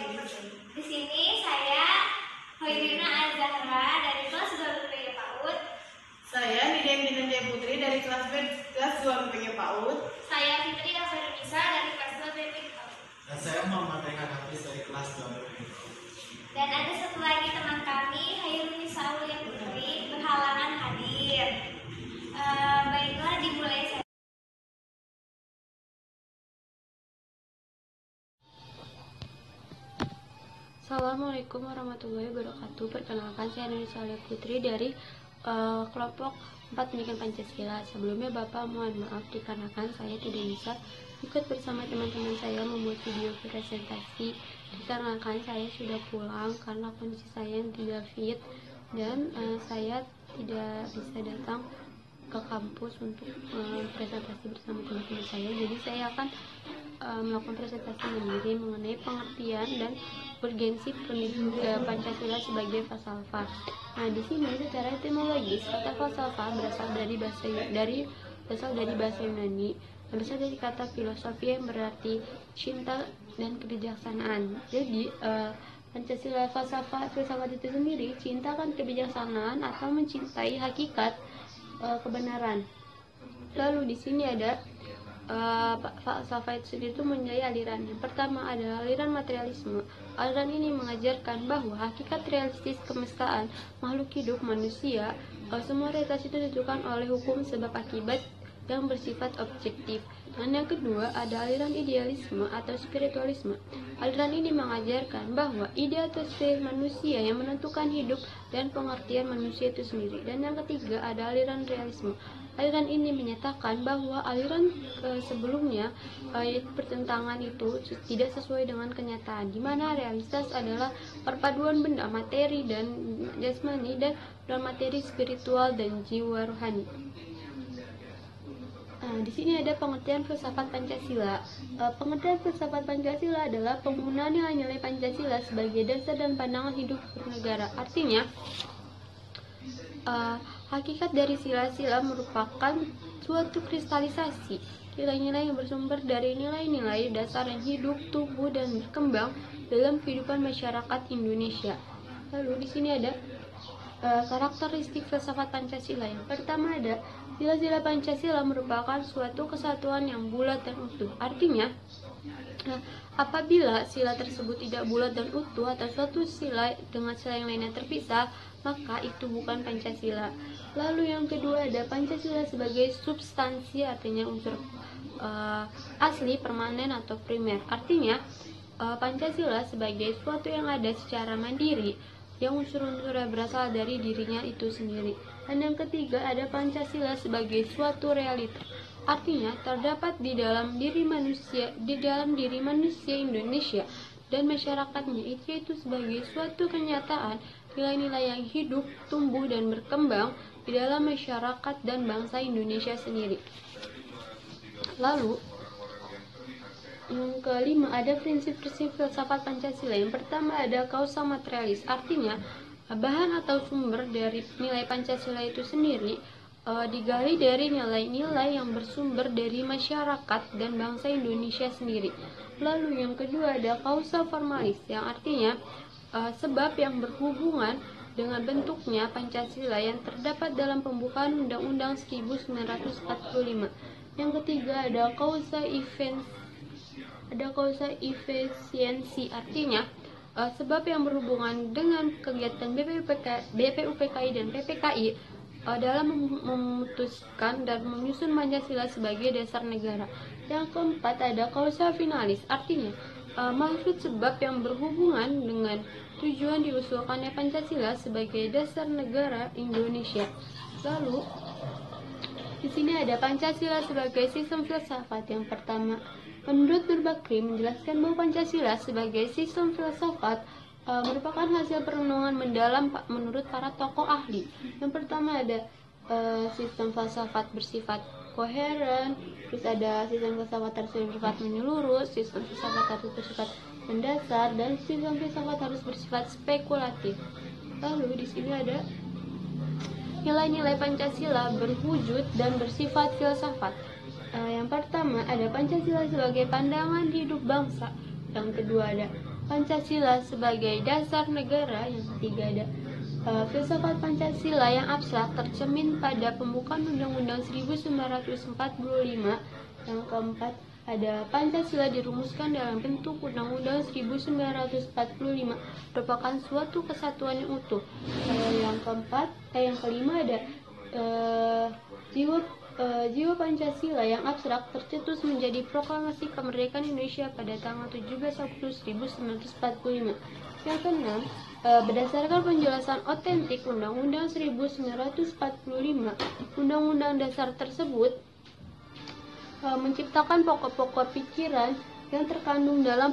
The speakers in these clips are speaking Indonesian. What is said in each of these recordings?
Di sini saya Hoirina Azahra dari kelas 2 BPG PAUD. Saya Nidia Ginanjaya Putri dari kelas 2 BPG PAUD. Saya Fitri Afrinisa dari kelas 2 BPG PAUD. Dan saya Muhammad Rehan Hafiz dari kelas 2 BPG PAUD. Dan ada satu lagi teman kami, Hairunisa Aulia Putri, berhalangan hadir. Baiklah, dimulai saja. Assalamualaikum warahmatullahi wabarakatuh. Perkenalkan, saya Hairunisa Aulia Putri dari kelompok 4 Pendidikan Pancasila. Sebelumnya Bapak mohon maaf dikarenakan saya tidak bisa ikut bersama teman-teman saya membuat video presentasi dikarenakan saya sudah pulang karena kondisi saya yang tidak fit dan saya tidak bisa datang ke kampus untuk presentasi bersama teman-teman saya. Jadi saya akan melakukan presentasi sendiri mengenai pengertian dan urgensi Pancasila sebagai falsafah. Nah, di sini secara etimologis kata falsafah berasal dari bahasa Yunani, berasal dari kata filosofi yang berarti cinta dan kebijaksanaan. Jadi Pancasila filsafat itu sendiri, cinta kan kebijaksanaan atau mencintai hakikat kebenaran. Lalu di sini ada falsafah itu sendiri mempunyai aliran. Yang pertama adalah aliran materialisme. Aliran ini mengajarkan bahwa hakikat realistis kemestaan makhluk hidup manusia, semua realitas itu ditentukan oleh hukum sebab akibat yang bersifat objektif. Dan yang kedua ada aliran idealisme atau spiritualisme. Aliran ini mengajarkan bahwa ide atau spirit manusia yang menentukan hidup dan pengertian manusia itu sendiri. Dan yang ketiga ada aliran realisme. Aliran ini menyatakan bahwa aliran sebelumnya pertentangan itu tidak sesuai dengan kenyataan, di mana realitas adalah perpaduan benda materi dan jasmani dan materi spiritual dan jiwa rohani. Di sini ada pengertian filsafat Pancasila. Pengertian filsafat Pancasila adalah penggunaan nilai-nilai Pancasila sebagai dasar dan pandangan hidup bernegara. Artinya, hakikat dari sila-sila merupakan suatu kristalisasi nilai-nilai yang bersumber dari nilai-nilai dasar yang hidup, tumbuh, dan berkembang dalam kehidupan masyarakat Indonesia. Lalu di sini ada karakteristik filsafat Pancasila. Yang pertama ada sila-sila Pancasila merupakan suatu kesatuan yang bulat dan utuh. Artinya, apabila sila tersebut tidak bulat dan utuh atau suatu sila dengan sila yang lainnya terpisah, maka itu bukan Pancasila. Lalu yang kedua ada Pancasila sebagai substansi, artinya unsur asli, permanen atau primer. Artinya Pancasila sebagai suatu yang ada secara mandiri, yang unsur-unsurnya berasal dari dirinya itu sendiri. Dan yang ketiga ada Pancasila sebagai suatu realita. Artinya terdapat di dalam diri manusia Indonesia dan masyarakatnya itu sebagai suatu kenyataan nilai-nilai yang hidup, tumbuh dan berkembang di dalam masyarakat dan bangsa Indonesia sendiri. Lalu yang kelima ada prinsip-prinsip filsafat Pancasila. Yang pertama ada kausa materialis, artinya bahan atau sumber dari nilai Pancasila itu sendiri digali dari nilai-nilai yang bersumber dari masyarakat dan bangsa Indonesia sendiri. Lalu yang kedua ada kausa formalis, yang artinya sebab yang berhubungan dengan bentuknya Pancasila yang terdapat dalam pembukaan Undang-Undang 1945. Yang ketiga ada kausa efisiensi, artinya sebab yang berhubungan dengan kegiatan BPUPKI dan PPKI dalam memutuskan dan menyusun Pancasila sebagai dasar negara. Yang keempat ada kausa finalis, artinya maksud sebab yang berhubungan dengan tujuan diusulkannya Pancasila sebagai dasar negara Indonesia. Lalu di sini ada Pancasila sebagai sistem filsafat. Yang pertama, menurut Nurbakri menjelaskan bahwa Pancasila sebagai sistem filsafat merupakan hasil perenungan mendalam menurut para tokoh ahli. Yang pertama ada sistem filsafat bersifat koheren, terus ada sistem filsafat harus bersifat menyeluruh, sistem filsafat harus bersifat mendasar, dan sistem filsafat harus bersifat spekulatif. Lalu di sini ada nilai-nilai Pancasila berwujud dan bersifat filsafat. Yang pertama ada Pancasila sebagai pandangan hidup bangsa. Yang kedua ada Pancasila sebagai dasar negara. Yang ketiga ada filsafat Pancasila yang abstrak tercermin pada pembukaan Undang-Undang 1945. Yang keempat ada Pancasila dirumuskan dalam bentuk Undang-Undang 1945, merupakan suatu kesatuan yang utuh. Yang kelima ada jiwa Pancasila yang abstrak tercetus menjadi proklamasi kemerdekaan Indonesia pada tanggal 17 Agustus 1945. Yang keenam, berdasarkan penjelasan otentik Undang-Undang 1945, Undang-Undang Dasar tersebut menciptakan pokok-pokok pikiran yang terkandung dalam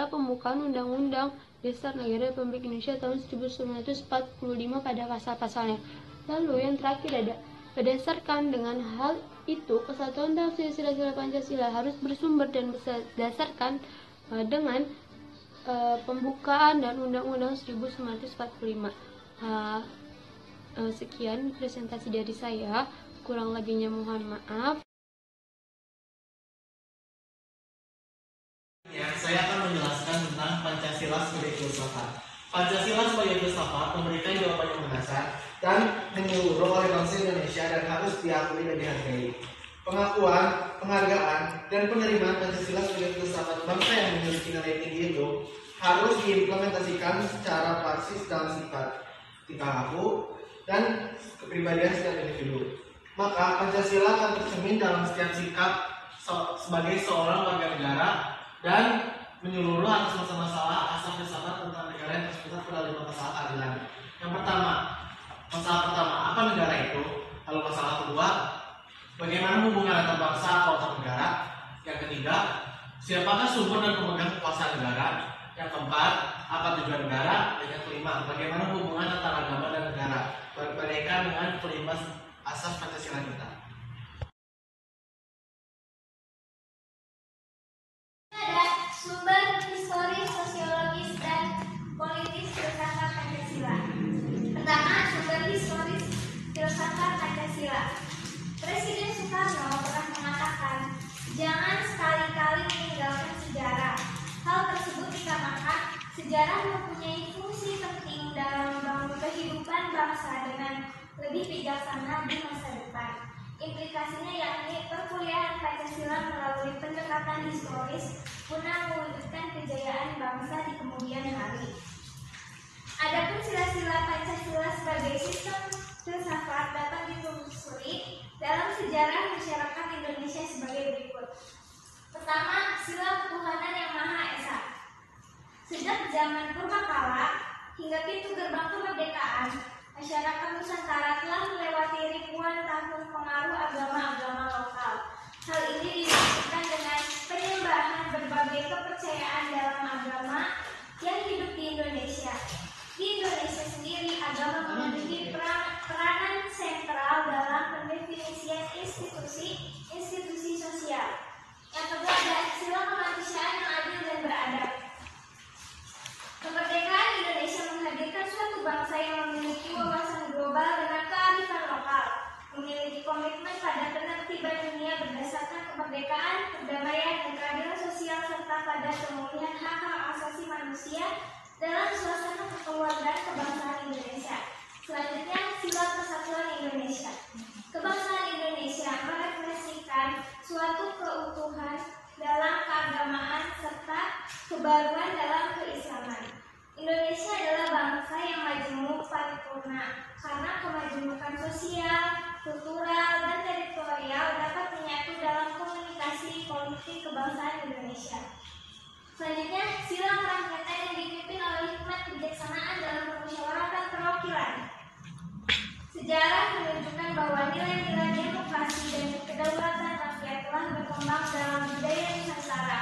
pembukaan Undang-Undang Dasar Negara Republik Indonesia tahun 1945 pada pasal-pasalnya. Lalu yang terakhir ada berdasarkan dengan hal itu, kesatuan tafsir sila-sila Pancasila harus bersumber dan berdasarkan dengan pembukaan dan Undang-Undang 1945. Sekian presentasi dari saya, kurang lebihnya mohon maaf. Ya, saya akan menjelaskan tentang Pancasila sebagai filsafat. Pancasila sebagai filsafat memberikan jawaban yang mendasar dan menyeluruh oleh bangsa Indonesia dan harus diakui dan dihargai. Pengakuan, penghargaan, dan penerimaan Pancasila sebagai filsafat bangsa yang memiliki nilai tinggi itu harus diimplementasikan secara praktis dalam sifat tingkah laku dan kepribadian setiap individu. Maka Pancasila akan tercermin dalam setiap sikap sebagai seorang warga negara dan menyeluruh atas masalah-masalah asal filsafat tentang negara yang terpusat pada 5 masalah keadilan. Yang pertama, masalah pertama, apa negara itu? Lalu masalah kedua, bagaimana hubungan antar bangsa atau antar negara? Yang ketiga, siapakah sumber dan pemegang kekuasaan negara? Yang keempat, apa tujuan negara? Dan yang kelima, bagaimana hubungan antara agama dan negara? Berkaitan dengan kelima asas Pancasila kita. Sumber historis, sosiologis, dan politis filsafat Pancasila. Pertama, sumber historis filsafat Pancasila. Presiden Soekarno pernah mengatakan, jangan sekali-kali meninggalkan sejarah. Hal tersebut dikarenakan sejarah mempunyai fungsi penting dalam membangun kehidupan bangsa dengan lebih bijaksana di masa depan. Implikasinya yakni perkuliahan Pancasila melalui pendekatan historis guna mewujudkan kejayaan bangsa di kemudian hari. Adapun sila-sila Pancasila sebagai sistem filsafat dapat ditelusuri dalam sejarah masyarakat Indonesia sebagai berikut. Pertama, sila ketuhanan yang Maha Esa. Sejak zaman purbakala hingga pintu gerbang kemerdekaan, masyarakat Nusantara telah melewati ribuan tahun pengaruh agama-agama lokal. Hal ini dilakukan dengan penyembahan berbagai kepercayaan dalam agama yang hidup di Indonesia. Di Indonesia sendiri, agama memiliki peranan sentral dalam pendefinisian institusi sosial. Yang kedua ada sila kemanusiaan yang adil dan beradab. Kemerdekaan Indonesia menghadirkan suatu bangsa yang memiliki wawasan global dengan kearifan lokal, memiliki komitmen pada penertiban dunia berdasarkan kemerdekaan, perdamaian, dan keadilan sosial serta pada pemulihan hak-hak asasi manusia dalam suasana kekeluargaan kebangsaan Indonesia. Selanjutnya, sila persatuan Indonesia. Kebangsaan Indonesia merefleksikan suatu keutuhan dalam keagamaan serta kebaruan dalam keislaman. Indonesia adalah bangsa yang majemuk paripurna karena kemajemukan sosial, kultural, dan teritorial dapat menyatu dalam komunikasi politik kebangsaan Indonesia. Selanjutnya, sila kerakyatan yang dipimpin oleh hikmat kebijaksanaan dalam permusyawaratan perwakilan. Sejarah menunjukkan bahwa nilai-nilai demokrasi dan kedaulatan rakyat telah berkembang dalam budaya Nusantara.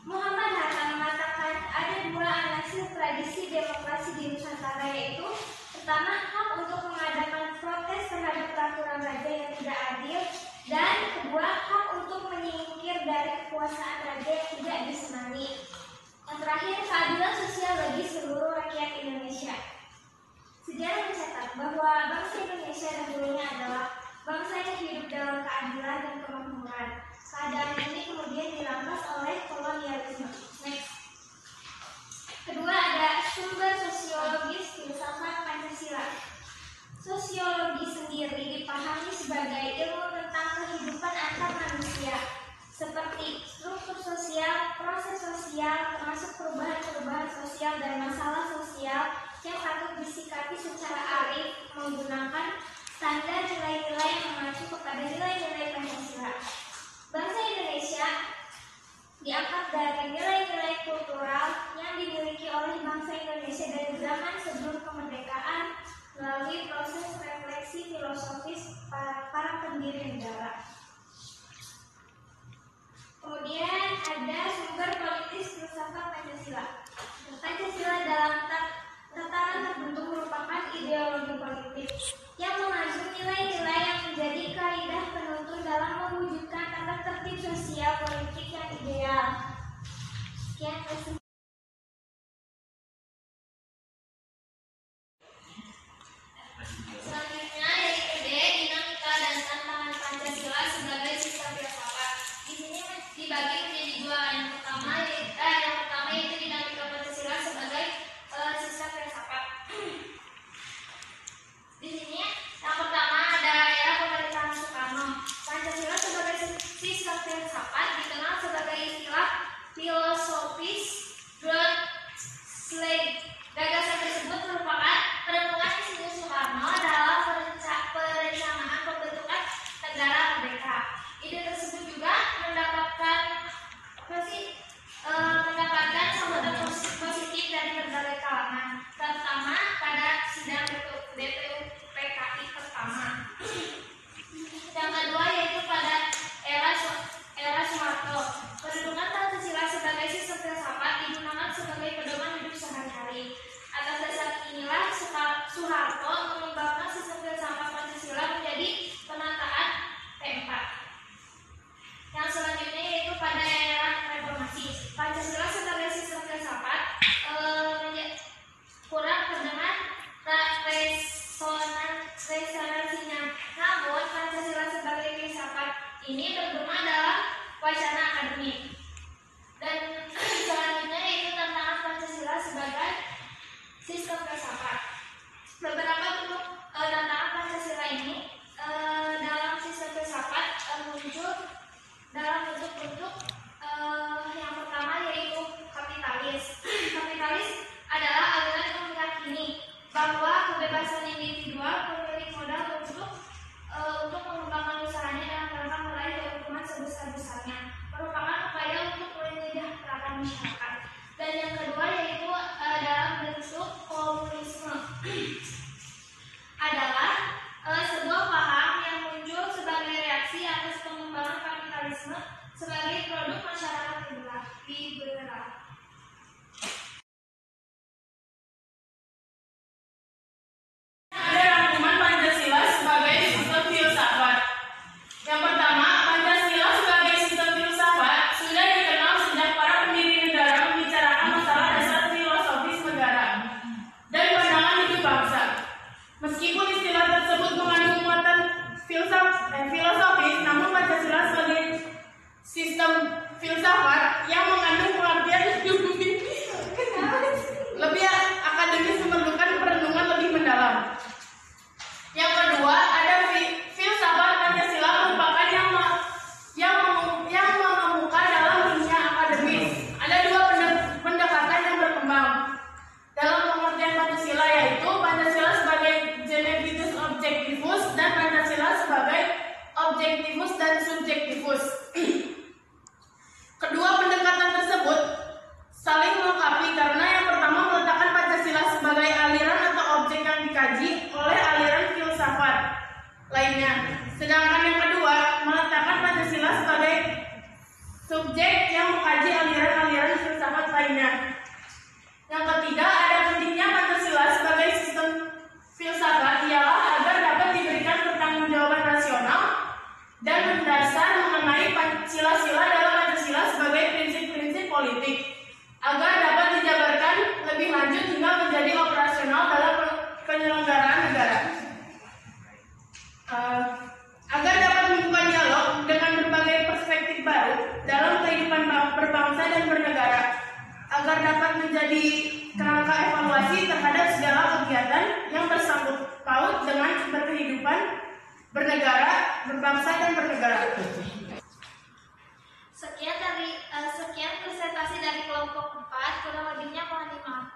Muhammad Hatta mengatakan ada dua anasir tradisi demokrasi di Nusantara, yaitu pertama, hak untuk mengadakan protes terhadap peraturan raja yang tidak adil, dan kedua, hak untuk menyingkir dari kekuasaan raja yang tidak disenangi. Yang terakhir, keadilan sosial bagi seluruh rakyat Indonesia. Sejarah mencatat bahwa bangsa Indonesia dahulunya adalah bangsa yang hidup dalam keadilan dan kemakmuran. Keadaan ini kemudian dirampas oleh kolonialisme. Next. sosial dan masalah sosial yang patut disikapi secara arif menggunakan standar nilai-nilai yang mengacu kepada nilai-nilai Pancasila. Bangsa Indonesia diangkat dari nilai-nilai kultural yang dimiliki oleh bangsa Indonesia dari zaman sebelum kemerdekaan melalui proses refleksi filosofis para pendiri negara. Kemudian ada sumber politis filsafat Pancasila. Pancasila dalam tataran terbentuk merupakan ideologi politik yang mengandung nilai-nilai yang menjadi kaidah penuntun dalam mewujudkan tata tertib sosial politik yang ideal. Sekian, terima kasih. Selanjutnya yaitu D, dinamika dan tantangan Pancasila sebagai sistem filsafat. Di sini dibagi menjadi dua. Yang pertama yaitu dinamika Pancasila sebagai sistem filsafat. Di sini yang pertama ada era pemerintahan Soekarno. Pancasila sebagai sistem filsafat dikenal sebagai istilah filosofis Grand Slang. Gagasan tersebut merupakan perenungan Insinyur Soekarno dalam perencanaan pembentukan negara merdeka. Ide tersebut juga mendapatkan sambutan positif dari berbagai kalangan, terutama pada sidang BPUPKI pertama. Yang kedua yaitu pada era Soeharto. Perenungan Pancasila sebagai sistem filsafat digunakan sebagai pedoman hidup sehari-hari. Atas dasar inilah Soeharto mengembangkan sistem filsafat Pancasila menjadi penataan P4. Yang selanjutnya yaitu pada era reformasi. Pancasila sebagai sistem filsafat kurang terdengar resonansinya. Namun Pancasila sebagai filsafat ini bergema dalam wacana akademik. Dan selanjutnya yaitu tantangan Pancasila sebagai sistem filsafat. Beberapa bentuk tantangan Pancasila ini dalam sistem filsafat muncul dalam bentuk-bentuk yang pertama yaitu kapitalis. Kapitalis adalah aliran yang meyakini bahwa kebebasan individual pemilik modal untuk mengembangkan usahanya dalam rangka meraih keuntungan sebesar-besarnya merupakan upaya untuk menyejahterakan masyarakat. Dan yang kedua yaitu dalam bentuk komunisme adalah sebuah paham yang muncul sebagai reaksi atas pengembangan kapitalisme sebagai produk masyarakat liberal. Ada rangkuman Pancasila sebagai sistem filsafat. Yang pertama, Pancasila sebagai sistem filsafat sudah dikenal sejak para pendiri negara membicarakan masalah dasar filosofis negara dan pandangan hidup bangsa. Meskipun istilah tersebut mengandung muatan filosofis, namun Pancasila sebagai sistem filsafat yang mengandung pengertian lebih akademis memerlukan perenungan lebih mendalam. Yang kedua, ada filsafat Pancasila merupakan yang mengemuka dalam dunia akademis. Ada dua pendekatan yang berkembang dalam pengertian Pancasila, yaitu Pancasila sebagai Geneticus Objectivus dan Pancasila sebagai Objectivus dan Subjectivus. Kedua pendekatan tersebut saling melengkapi karena yang pertama meletakkan Pancasila sebagai aliran atau objek yang dikaji oleh aliran filsafat lainnya, sedangkan yang kedua meletakkan Pancasila sebagai subjek yang mengkaji aliran-aliran filsafat lainnya. Yang ketiga, ada pentingnya Pancasila sebagai sistem filsafat ialah agar dapat diberikan pertanggungjawaban rasional dan mendasar mengenai sila-sila dalam Pancasila sebagai prinsip-prinsip politik, agar dapat dijabarkan lebih lanjut hingga menjadi operasional dalam penyelenggaraan negara. Agar dapat membuka dialog dengan berbagai perspektif baru dalam kehidupan berbangsa dan bernegara, agar dapat menjadi kerangka evaluasi terhadap segala kegiatan yang bersangkut paut dengan berkehidupan bernegara, berbangsa dan bernegara. Sekian presentasi dari kelompok kelompok 4, kurang lebihnya mohon dimaafkan.